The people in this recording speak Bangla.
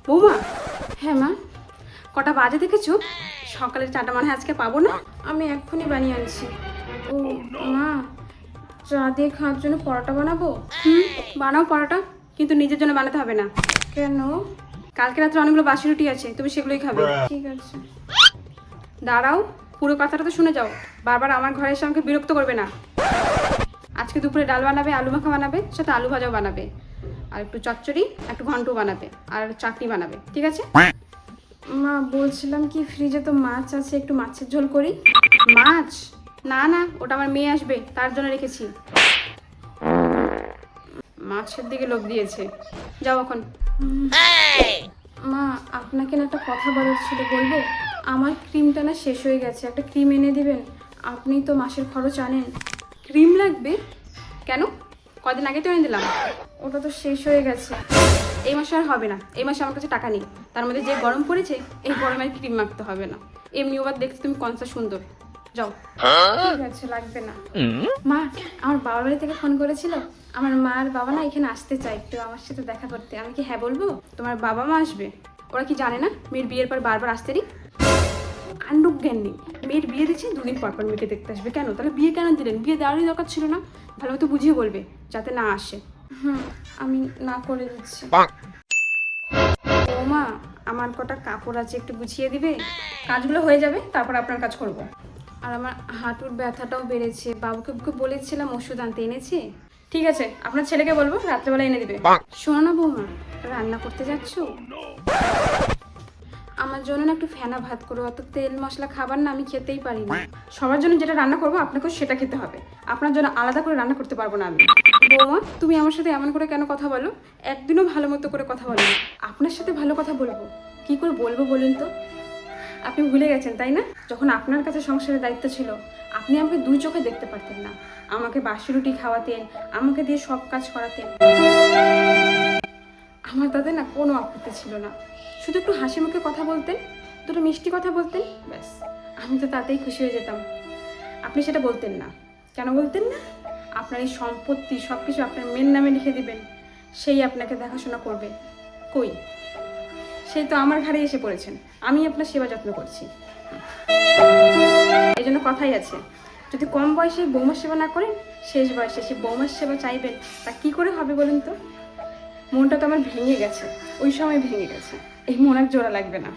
বৌমা। হ্যাঁ মা। কটা বাজে দেখেছো? সকালের চাটা মানে আজকে পাবো না। আমি এক্ষুনি বানিয়ে আনছি। ও মা, চা দিয়ে খাওয়ার জন্য পরোটা বানাবো? বানাও পরোটা, কিন্তু নিজের জন্য বানাতে হবে না। কেন? কালকে রাত্রে অনেকগুলো বাসি রুটি আছে, তুমি সেগুলোই খাবে। ঠিক আছে। দাঁড়াও, পুরো কথাটা তো শুনে যাও। বারবার আমার ঘরে এসে আমাকে বিরক্ত করবে না। আজকে দুপুরে ডাল বানাবে, আলু মাখা বানাবে, সাথে আলু ভাজাও বানাবে, আর একটু চচ্চড়ি, একটু ঘন্ট বানাবে, আর চাটনি বানাবে, ঠিক আছে? মা বলছিলাম কি, ফ্রিজে তো মাছ আছে, একটু মাছের ঝোল করি। মাছ? না না, ওটা আমার মেয়ে আসবে তার জন্য রেখেছি। মাছের দিকে লোভ দিয়েছে। যাও এখন। মা, আপনাকে না একটা কথা বলার ছিল, বলবো? আমার ক্রিমটা না শেষ হয়ে গেছে, একটা ক্রিম এনে দিবেন? আপনি তো মাসের খরচ আনেন। ক্রিম লাগবে? কেন? কদিন আগে তো এনে দিলাম। ওটা তো শেষ হয়ে গেছে। এই মাসে আর হবে না, এই মাসে আমার কাছে টাকা নেই। তার মধ্যে যে গরম পড়েছে, এই গরমে আর ক্রিম মাখতে হবে না। এমনি ওবার দেখতে তুমি কনসা সুন্দর। যাও। ঠিক আছে, লাগবে না। মা, আমার বাবার বাড়ি থেকে ফোন করেছিল। আমার মা আর বাবা না এখানে আসতে চায় একটু আমার সাথে দেখা করতে। আমি কি হ্যাঁ বলবো? তোমার বাবা মা আসবে? ওরা কি জানে না মেয়ের বিয়ের পর বারবার আসতে নেই? আন্ডুক জ্ঞান নেই। মেয়ের বিয়ে দিচ্ছে, দুদিন পর পর মেয়েকে দেখতে আসবে। কেন? তাহলে বিয়ে কেন দিলেন? বিয়ে দেওয়ারই দরকার ছিল না। ভালো মতো বুঝিয়ে বলবে যাতে না আসে। আমি না করে দিচ্ছি। বৌমা, আমার কটা কাপড় আছে, একটু গুছিয়ে দিবে? কাজগুলো হয়ে যাবে, তারপর আপনার কাজ করব। আর আমার হাঁটুর ব্যথাটাও বেড়েছে, বাবুকে বলেছিলাম ওষুধ আনতে, এনেছে? ঠিক আছে, আপনার ছেলেকে বলবো রাত্রেবেলা এনে দিবে। শোনো না বৌমা, রান্না করতে যাচ্ছ? আমার জন্য না একটু ফেনা ভাত করো, অত তেল মশলা খাবার না আমি খেতেই পারি না। সবার জন্য যেটা রান্না করবো আপনাকেও সেটা খেতে হবে। আপনার জন্য আলাদা করে রান্না করতে পারবো না আমি। বৌমা, তুমি আমার সাথে এমন করে কেন কথা বলো? একদিনও ভালো মতো করে কথা বলো না। আপনার সাথে ভালো কথা বলবো, কি করে বলবো বলুন তো? আপনি ভুলে গেছেন তাই না? যখন আপনার কাছে সংসারের দায়িত্ব ছিল, আপনি আমাকে দুই চোখে দেখতে পারতেন না। আমাকে বাসি রুটি খাওয়াতেন, আমাকে দিয়ে সব কাজ করাতেন। আমার তাতে না কোনো আপত্তি ছিল না। শুধু একটু হাসি মুখে কথা বলতেন, দুটো মিষ্টি কথা বলতেন, ব্যাস আমি তো তাতেই খুশি হয়ে যেতাম। আপনি সেটা বলতেন না। কেন বলতেন না? আপনার এই সম্পত্তি সব কিছু আপনার মেয়ের নামে লিখে দিবেন, সেই আপনাকে দেখাশোনা করবে। কই? সেই তো আমার ঘাড়ে এসে পড়েছেন, আমি আপনার সেবা যত্ন করছি। এই জন্য কথাই আছে, যদি কম বয়সে বৌমার সেবা না করেন, শেষ বয়সে সে বৌমার সেবা চাইবেন, তা কি করে হবে বলুন তো? মনটা তো আমার ভেঙে গেছে, ওই সময় ভেঙে গেছে। এই মন আর জোড়া লাগবে না।